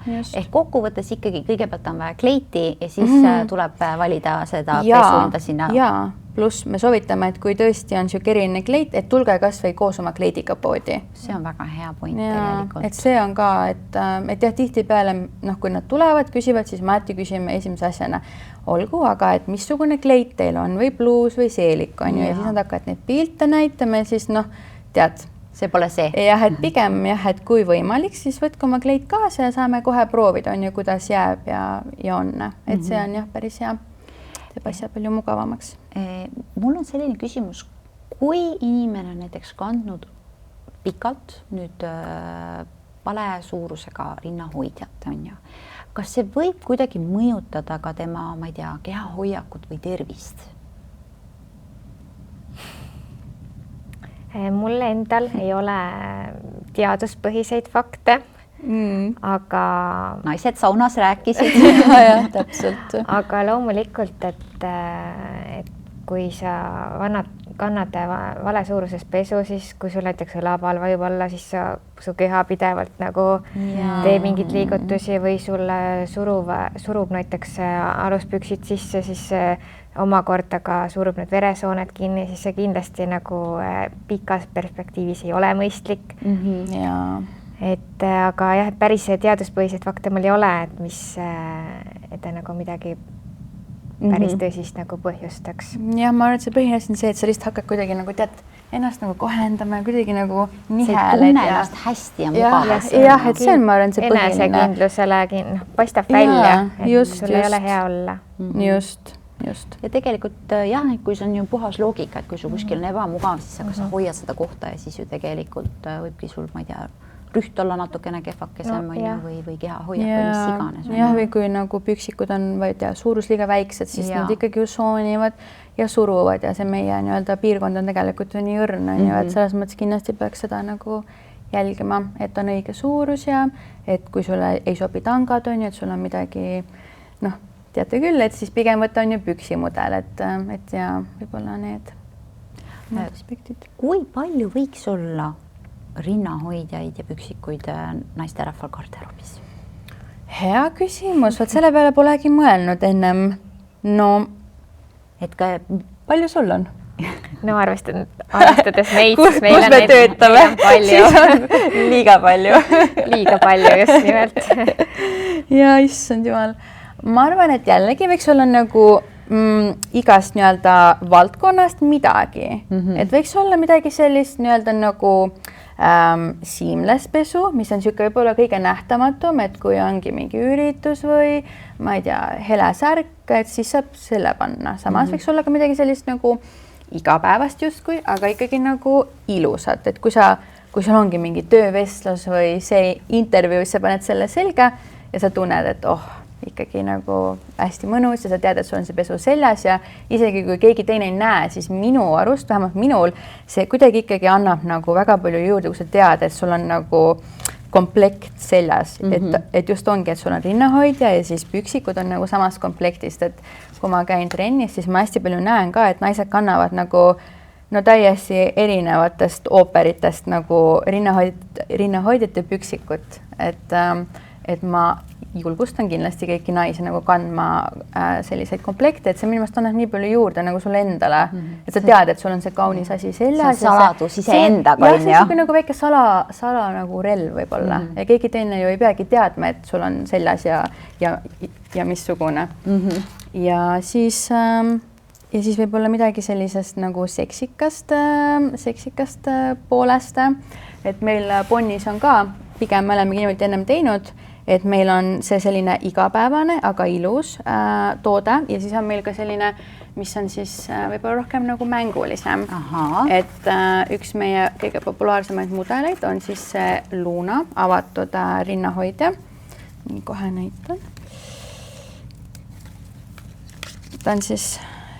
Just. Ehk kokkuvõttes ikkagi kõigepealt on vaja kleiti ja siis tuleb valida seda pesu enda sinna. Jaa, pluss me soovitame, et kui tõesti on siuke eriline kleit, et tulge kas või koos oma kleidiga poodi. See on väga hea point tegelikult. Et see on ka, et jah, tihti peale, kui nad tulevad, küsivad, siis ma alati küsime esimese asjana, olgu, aga et missugune kleit teil on või bluus või seelik on ju ja siis nad hakkavad neid pilte näitama ja siis tead, see pole see. Jah, et pigem jah, et kui võimalik, siis võtke oma kleit kaasa ja saame kohe proovida, on ju, kuidas jääb ja on. Et see on jah päris hea. Teeb asja palju mugavamaks. Mul on selline küsimus, kui inimene on näiteks kandnud pikalt nüüd vale suurusega rinnahoidjat, on ju. Kas see võib kuidagi mõjutada ka tema, ma ei tea, kehahoiakut või tervist? Mul endal ei ole teaduspõhiseid fakte, aga naised saunas rääkisid. Ja, täpselt. Aga loomulikult, et kui sa kannad vale suuruses pesu, siis kui sul näiteks õlapall vajub alla, siis su keha pidevalt nagu teeb mingid liigutusi või sulle surub näiteks aluspüksid sisse, siis omakorda ka surub need veresooned kinni, siis see kindlasti nagu pikas perspektiivis ei ole mõistlik. Et aga jah, päris teaduspõhiseid fakte mul ei ole, et ta nagu midagi päris tõsist nagu põhjustaks. Jah, ma arvan, et see põhjus on see, et sa lihtsalt hakkad kuidagi nagu ennast nagu kohendama ja kuidagi nagu niheled. See tunne ennast hästi ja mugavasti. Jah, et see on, ma arvan, see põhiline. Enesekindlusele paistab välja, et sul ei ole hea olla. Just. Ja tegelikult jah, kui see on ju puhas loogika, et kui sul kuskil on ebamugav, siis sa hoiad seda kohta ja siis ju tegelikult võibki sul, ma ei tea, rüht olla natukene kehvakesem või keha hoiak või mis iganes. Jah, või kui nagu püksikud on suurus liiga väiksed, siis nad ikkagi ju soonivad ja suruvad ja see meie nii-öelda piirkond on tegelikult ju nii õrn, et selles mõttes kindlasti peaks seda nagu jälgima, et on õige suurus ja et kui sulle ei sobi tangad on ju, et sul on midagi, teate küll, et siis pigem võtta on ju püksimudel, et ja võib-olla need aspektid. Kui palju võiks olla rinnahoidjaid ja püksikuid naisterahval garderoobis? Hea küsimus, vaat selle peale polegi mõelnud ennem. Et ka palju sul on? No arvestades meid, kus me töötame, siis on liiga palju. Liiga palju, just nimelt. Ja issand jumal. Ma arvan, et jällegi võiks olla nagu igast nii-öelda valdkonnast midagi. Et võiks olla midagi sellist nii-öelda nagu seamless pesu, mis on niisugune võib-olla kõige nähtamatum, et kui ongi mingi üritus või ma ei tea, hele särk, et siis saab selle panna. Samas võiks olla ka midagi sellist nagu igapäevast justkui, aga ikkagi nagu ilusat, et kui sul ongi mingi töövestlus või see intervjuu, sa paned selle selga ja sa tunned, et ikkagi nagu hästi mõnus ja sa tead, et sul on see pesu seljas ja isegi kui keegi teine ei näe, siis minu arust, vähemalt minul, see kuidagi ikkagi annab nagu väga palju juurde, kui sa tead, et sul on nagu komplekt seljas, et just ongi, et sul on rinnahoidja ja siis püksikud on nagu samast komplektist, et kui ma käin trennis, siis ma hästi palju näen ka, et naised kannavad nagu no täiesti erinevatest ooperitest nagu rinnahoidjate püksikut, et ma julgustan kindlasti kõiki naisi nagu kandma selliseid komplekte, et see minu meelest annab nii palju juurde nagu sulle endale, et sa tead, et sul on see kaunis asi seljas. See on saladus iseendaga. Ja see on nagu väike sala nagu relv võib-olla ja keegi teine ju ei peagi teadma, et sul on seljas ja missugune. Ja siis võib-olla midagi sellisest nagu seksikast poolest, et meil Bonnis on ka, pigem me olemegi niimoodi ennem teinud, et meil on see selline igapäevane, aga ilus toode ja siis on meil ka selline, mis on siis võib-olla rohkem nagu mängulisem. Et üks meie kõige populaarsemaid mudeleid on siis see Luna avatud rinnahoidja. Nii kohe näitan. Ta on siis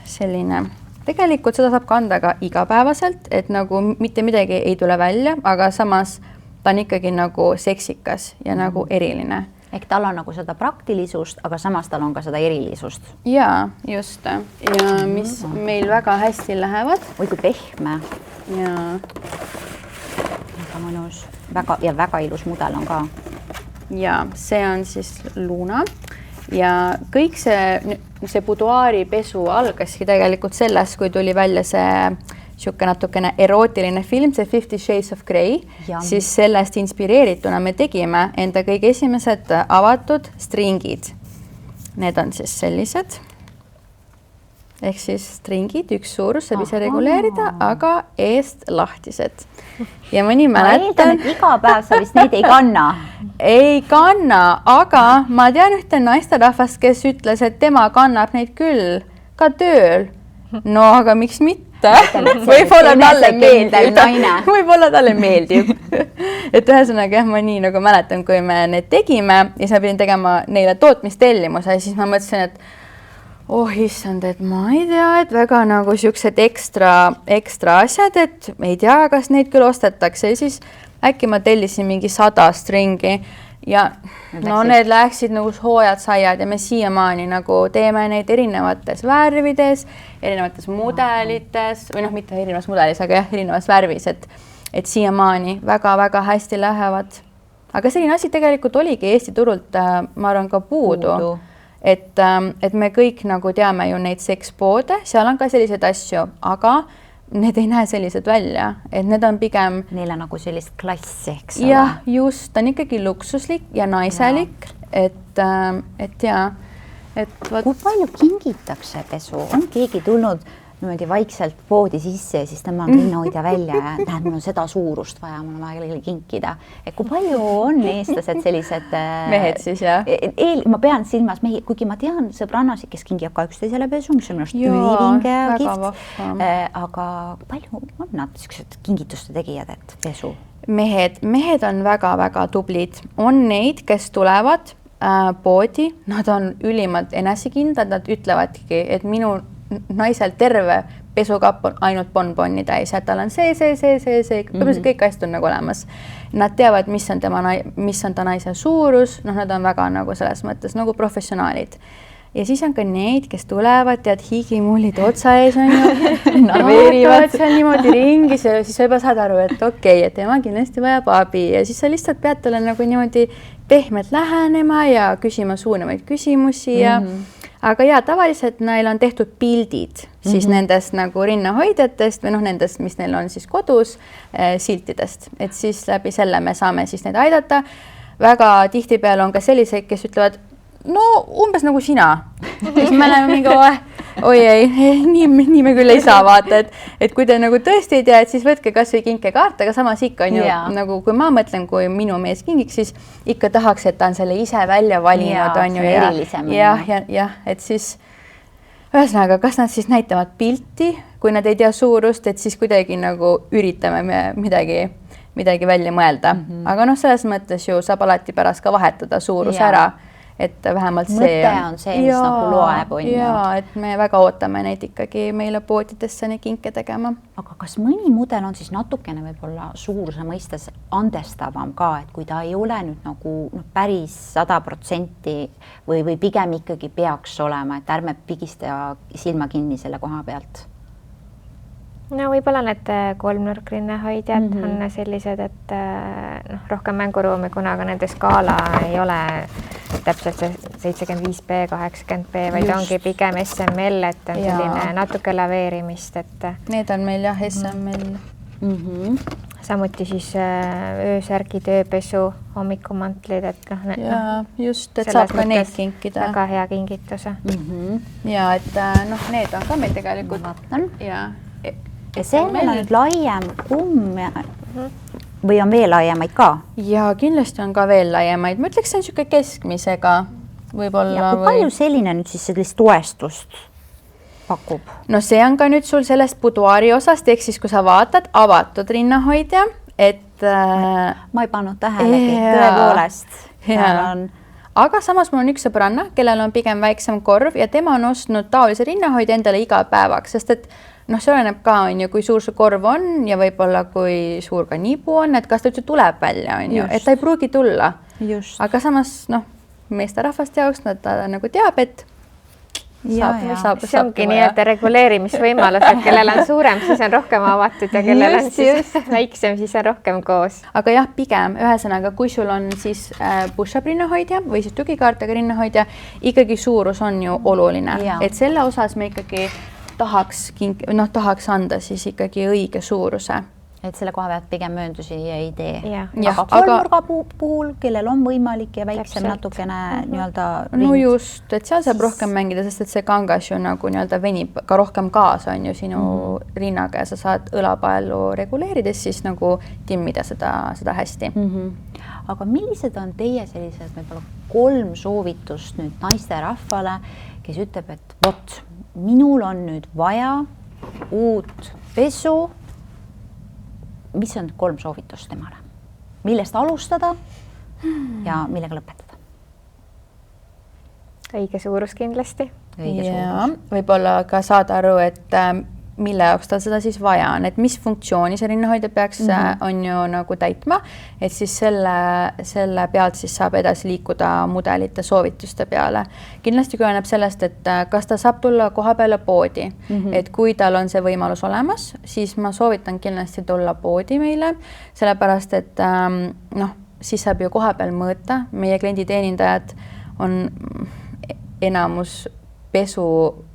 selline, tegelikult seda saab kanda ka igapäevaselt, et nagu mitte midagi ei tule välja, aga samas ta on ikkagi nagu seksikas ja nagu eriline. Ehk tal on nagu seda praktilisust, aga samas tal on ka seda erilisust. Jaa, just. Ja mis meil väga hästi lähevad. Oi, kui pehme. Jaa. Väga mõnus. Ja väga ilus mudel on ka. Jaa, see on siis Luna. Ja kõik see buduaari pesu algaski tegelikult sellest, kui tuli välja see natukene erootiline film, see 50 Shades of Grey, siis sellest inspireerituna me tegime enda kõige esimesed avatud stringid. Need on siis sellised. Ehk siis stringid, üks suurus saab ise reguleerida, aga eest lahtised. Ja mõni mäletan, et iga päev sa vist neid ei kanna. Ei kanna, aga ma tean ühte naisterahvast, kes ütles, et tema kannab neid küll ka tööl. No aga miks mitte? Võib-olla talle meeldib. Et ühesõnaga jah, ma nii nagu mäletan, kui me need tegime ja sa pidin tegema neile tootmistellimuse, siis ma mõtlesin, et issand, et ma ei tea, et väga nagu siuksed ekstra asjad, et ei tea, kas neid küll ostetakse ja siis äkki ma tellisin mingi 100 stringi ja need läksid nagu soojad saiad ja me siiamaani nagu teeme neid erinevates värvides, erinevates mudelites või mitte erinevas mudelis, aga jah, erinevas värvis, et siiamaani väga-väga hästi lähevad. Aga selline asi tegelikult oligi Eesti turult, ma arvan, ka puudu. Et me kõik nagu teame ju neid sekspoode, seal on ka selliseid asju, aga need ei näe sellised välja, et need on pigem... Neil on nagu sellist klassi, eks ole? Jah, just, ta on ikkagi luksuslik ja naiselik, et jaa. Kui palju kingitakse pesu? On keegi tulnud niimoodi vaikselt poodi sisse ja siis tema on rinnahoidja välja ja näed, mul on seda suurust vaja, mul on vaja kellelegi kinkida. Et kui palju on eestlased sellised... Mehed siis, jah? Ma pean silmas mehi, kuigi ma tean sõbrannasid, kes kingivad ka üksteisele pesu, mis on minust ülivinge ja kihvt. Aga palju on nad sellised kingituste tegijad, et pesu? Mehed on väga-väga tublid. On neid, kes tulevad poodi, nad on ülimalt enesekindlad, nad ütlevadki, et minu naisel terve pesukapp on ainult bonbonni täis, et tal on see, kõik asjad on nagu olemas. Nad teavad, mis on ta naise suurus, nad on väga nagu selles mõttes nagu professionaalid. Ja siis on ka neid, kes tulevad, tead higimullid otsa ees on ju, naveerivad seal niimoodi ringis ja siis sa juba saad aru, et okei, et tema kindlasti vajab abi ja siis sa lihtsalt pead talle nagu niimoodi pehmelt lähenema ja küsima suunamaid küsimusi ja aga jaa, tavaliselt neil on tehtud pildid siis nendest nagu rinnahoidjatest või nendest, mis neil on siis kodus siltidest, et siis läbi selle me saame siis neid aidata. Väga tihtipeale on ka selliseid, kes ütlevad, no umbes nagu sina. Siis me oleme mingi, oi ei, nii me küll ei saa vaata, et kui te nagu tõesti ei tea, et siis võtke kas või kinkekaart, aga samas ikka on ju nagu, kui ma mõtlen, kui minu mees kingiks, siis ikka tahaks, et ta on selle ise välja valinud, on ju. Jah, et siis ühesõnaga, kas nad siis näitavad pilti, kui nad ei tea suurust, et siis kuidagi nagu üritame me midagi välja mõelda. Aga noh, selles mõttes ju saab alati pärast ka vahetada suurus ära. Et vähemalt mõte on see, mis nagu loeb, on ju. Jaa, et me väga ootame neid ikkagi meile poodidesse neid kinke tegema. Aga kas mõni mudel on siis natukene võib-olla suuruse mõistes andestavam ka, et kui ta ei ole nüüd nagu päris 100% või pigem ikkagi peaks olema, et ärme pigista silma kinni selle koha pealt? No võib-olla need kolmnurkrinnehoidjad on sellised, et rohkem mänguruumi, kuna ka nende skaala ei ole täpselt see 75B, 80B, vaid ongi pigem SML, et on selline natuke laveerimist, et need on meil jah, SML. Samuti siis öösärgi, tööpesu, hommikumantlid, et just, et saab ka neid kinkida. Väga hea kingituse. Ja, et need on ka meil tegelikult. Ja sellel on nüüd laiem või on veel laiemaid ka? Ja kindlasti on ka veel laiemaid. Ma ütleks, see on siuke keskmisega võib-olla. Ja kui palju selline nüüd siis sellist toestust pakub? No see on ka nüüd sul sellest buduaari osast, ehk siis kui sa vaatad avatud rinnahoidja, et ma ei pannud tähelegi, tõepoolest. Aga samas mul on üks sõbranna, kellel on pigem väiksem korv ja tema on ostnud taolise rinnahoidja endale iga päevaks, sest et see oleneb ka, on ju, kui suur see korv on ja võib-olla kui suur ka niibu on, et kas ta üldse tuleb välja, on ju, et ta ei pruugi tulla. Aga samas, meesterahvast jaoks ta nagu teab, et saab. See ongi nii-öelda reguleerimisvõimalused, kellel on suurem, siis on rohkem avatud ja kellel on siis väiksem, siis on rohkem koos. Aga jah, pigem ühesõnaga, kui sul on siis push-up rinnahoidja või siis tugikaartega rinnahoidja, ikkagi suurus on ju oluline, et selle osas me ikkagi tahaks anda siis ikkagi õige suuruse. Et selle koha pealt pigem mööndusi ei tee. Aga kolmnurga puhul, kellel on võimalik ja väiksem natukene nii-öelda rind. No just, et seal saab rohkem mängida, sest et see kangas ju nagu nii-öelda venib ka rohkem kaasa on ju sinu rinnaga ja sa saad õlapaelu reguleerides siis nagu timmida seda hästi. Aga millised on teie sellised võib-olla 3 soovitust nüüd naisterahvale, kes ütleb, et vot, minul on nüüd vaja uut pesu. Mis on 3 soovitust temale? Millest alustada ja millega lõpetada? Õige suurus kindlasti. Võib-olla ka saada aru, et mille jaoks tal seda siis vaja on, et mis funktsiooni see rinnahoidja peaks on ju nagu täitma, et siis selle pealt siis saab edasi liikuda mudelite soovituste peale. Kindlasti kõneb sellest, et kas ta saab tulla koha peale poodi, et kui tal on see võimalus olemas, siis ma soovitan kindlasti tulla poodi meile, sellepärast, et siis saab ju koha peal mõõta, meie klienditeenindajad on enamus pesu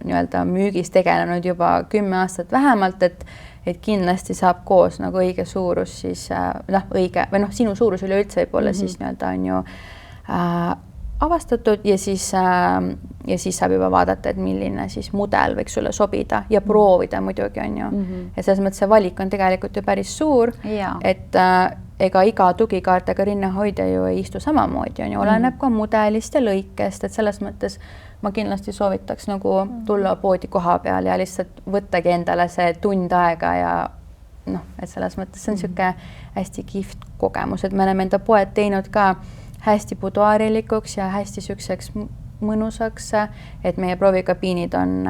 nii-öelda müügis tegelenud juba 10 aastat vähemalt, et kindlasti saab koos nagu õige suurus siis õige või sinu suurus üleüldse võib olla siis nii-öelda on ju avastatud ja siis saab juba vaadata, et milline siis mudel võiks sulle sobida ja proovida muidugi on ju. Ja selles mõttes see valik on tegelikult ju päris suur, et ega iga tugikaartega rinnahoidja ju ei istu samamoodi, on ju, oleneb ka mudelist ja lõikest, et selles mõttes ma kindlasti soovitaks nagu tulla poodi koha peal ja lihtsalt võttagi endale see tund aega ja et selles mõttes see on siuke hästi kihvt kogemus, et me oleme enda poed teinud ka hästi buduaarilikuks ja hästi siukseks mõnusaks, et meie proovikabiinid on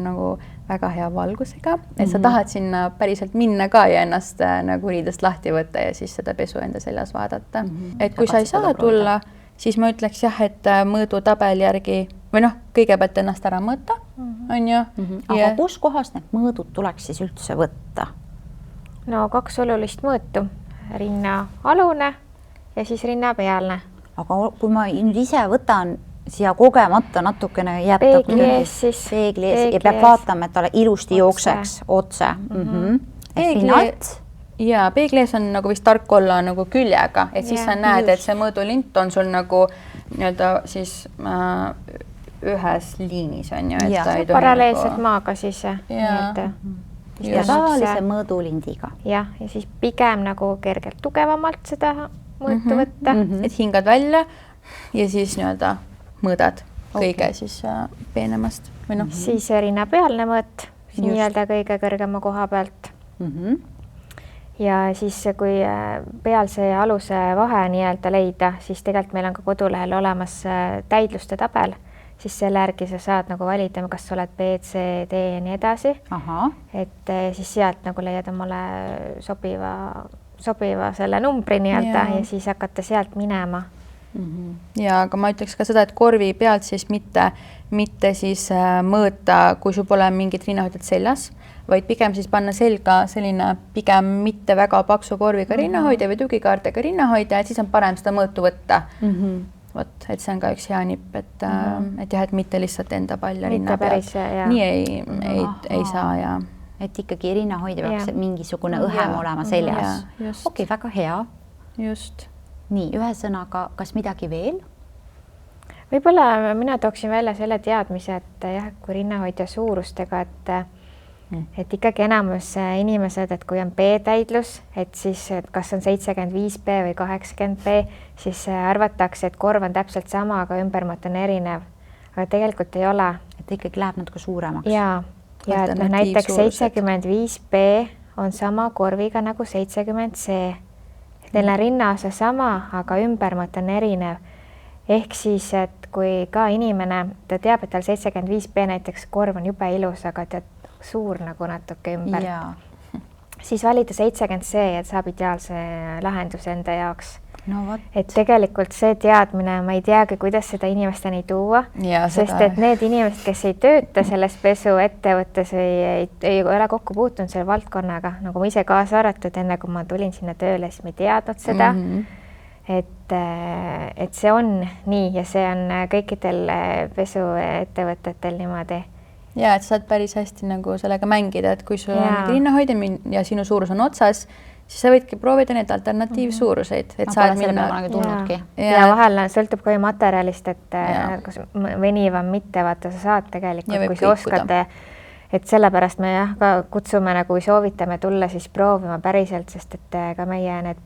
nagu väga hea valgusega, et sa tahad sinna päriselt minna ka ja ennast nagu riidest lahti võtta ja siis seda pesu enda seljas vaadata. Et kui sa ei saa tulla, siis ma ütleks jah, et mõõdutabel järgi või kõigepealt ennast ära mõõta, on ju. Aga kus kohast need mõõdud tuleks siis üldse võtta? No 2 olulist mõõtu, rinna alune ja siis rinna pealne. Aga kui ma nüüd ise võtan siia kogemata natukene peegli ees siis. Peegli ees ja peab vaatama, et talle ilusti jookseks otse. Ja peegli ees on nagu vist tark olla nagu küljega, et siis sa näed, et see mõõdulint on sul nagu nii-öelda siis ühes liinis on ju, Ja, paralleelselt maaga siis nii-öelda. Ja tavalise mõõdulindiga. Jah, ja siis pigem nagu kergelt tugevamalt seda mõõtu võtta. Et hingad välja ja siis nii-öelda mõõdad kõige siis peenemast. Või noh. Siis rinnapealne mõõt, nii-öelda kõige kõrgema koha pealt. Ja siis kui pealse ja aluse vahe nii-öelda leida, siis tegelikult meil on ka kodulehel olemas täidluste tabel, siis selle järgi sa saad nagu valida, kas sa oled B, C, D ja nii edasi. Et siis sealt nagu leiad omale sobiva selle numbri nii-öelda ja siis hakata sealt minema. Ja aga ma ütleks ka seda, et korvi pealt siis mitte siis mõõta, kui sul pole mingit rinnahoidjat seljas, vaid pigem siis panna selga selline pigem mitte väga paksu korviga rinnahoidja või tugikaartega rinnahoidja, et siis on parem seda mõõtu võtta. Vot, et see on ka üks hea nipp, et jah, et mitte lihtsalt enda palja rinna pealt. Nii ei saa ja... Et ikkagi rinnahoidja peaks mingisugune õhem olema seljas. Okei, väga hea. Just. Nii, ühesõnaga, kas midagi veel? Võib-olla mina tooksin välja selle teadmise, et jah, kui rinnahoidja suurustega, et ikkagi enamus inimesed, et kui on B-täidlus, et siis kas on 75B või 80B, siis arvatakse, et korv on täpselt sama, aga ümbermõõt on erinev. Aga tegelikult ei ole. Et ikkagi läheb natuke suuremaks. Ja et näiteks 75B on sama korviga nagu 70C. Neil on rinnaosa sama, aga ümbermõõt on erinev. Ehk siis, et kui ka inimene, ta teab, et tal 75B näiteks korv on jube ilus, aga tead, suur nagu natuke ümber. Siis valida 70C, et saab ideaalse lahenduse enda jaoks. No, võt. Et tegelikult see teadmine, ma ei teagi, kuidas seda inimesteni tuua, sest et need inimesed, kes ei tööta selles pesuettevõttes või ei ole kokku puutunud selle valdkonnaga, nagu ma ise kaasa arvatud, enne kui ma tulin sinna tööle, siis ma ei teadnud seda, et see on nii ja see on kõikidel pesuettevõtetel niimoodi. Ja, et saad päris hästi nagu sellega mängida, et kui sul on rinnahoidja ja sinu suurus on otsas, siis sa võidki proovida need alternatiivsuuruseid, et saad minna. Ja vahel sõltub ka materjalist, et kas venivam mitte, vaata sa saad tegelikult, kui sa oskad, et sellepärast me ka kutsume, kui soovitame tulla siis proovima päriselt, sest et ka meie need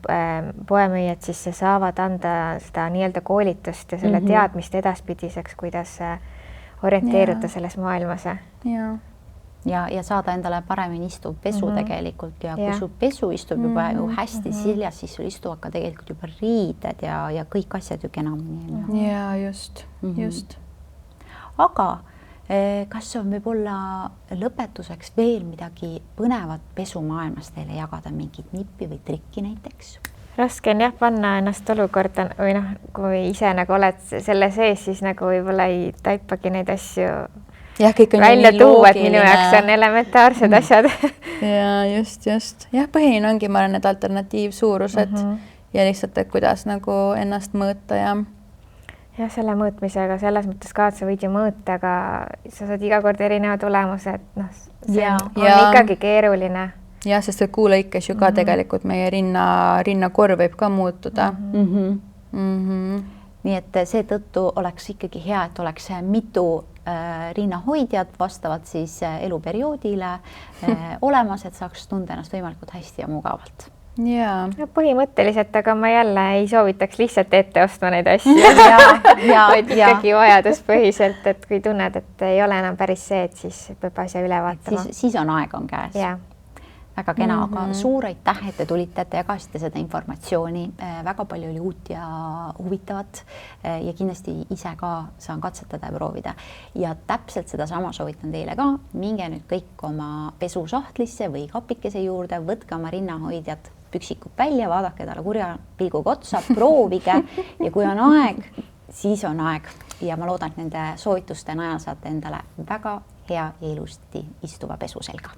poemüüjad siis saavad anda seda nii-öelda koolitust ja selle teadmist edaspidiseks, kuidas orienteeruda selles maailmas. Ja saada endale paremini istuv pesu tegelikult ja kui sul pesu istub juba ju hästi siljas, siis sul istuvad ka tegelikult juba riided ja kõik asjad ju kenamini. Ja just. Aga kas on võib-olla lõpetuseks veel midagi põnevat pesumaailmas teile jagada, mingit nippi või trikki näiteks? Raske on jah panna ennast olukorda või kui ise nagu oled selle sees, siis nagu võib-olla ei taipagi neid asju välja tuua, et minu jaoks on elementaarsed asjad. Ja just. Jah, põhiline ongi, ma olen need alternatiivsuurused ja lihtsalt, et kuidas nagu ennast mõõta ja... Jah, selle mõõtmisega selles mõttes ka, et sa võid ju mõõta, aga sa saad iga kord erineva tulemuse, et see on ikkagi keeruline. Jah, sest kuulõikes ju ka tegelikult meie rinnakorv võib ka muutuda. Nii et seetõttu oleks ikkagi hea, et oleks mitu rinnahoidjad vastavalt siis eluperioodile olemas, et saaks tunda ennast võimalikult hästi ja mugavalt. Ja põhimõtteliselt, aga ma jälle ei soovitaks lihtsalt ette ostma neid asju. Vaid ikkagi vajaduspõhiselt, et kui tunned, et ei ole enam päris see, et siis peab asja üle vaatama. Siis on aeg on käes. Väga kena, aga suur aitäh, et te tulite, et te jagasite seda informatsiooni. Väga palju oli uut ja huvitavat ja kindlasti ise ka saan katsetada ja proovida. Ja täpselt seda sama soovitan teile ka. Minge nüüd kõik oma pesusahtlisse või kapikese juurde, võtke oma rinnahoidjad püksikud välja, vaadake talle kurja pilguga otsa, proovige ja kui on aeg, siis on aeg. Ja ma loodan, et nende soovituste najal saate endale väga hea ja ilusti istuva pesu selga.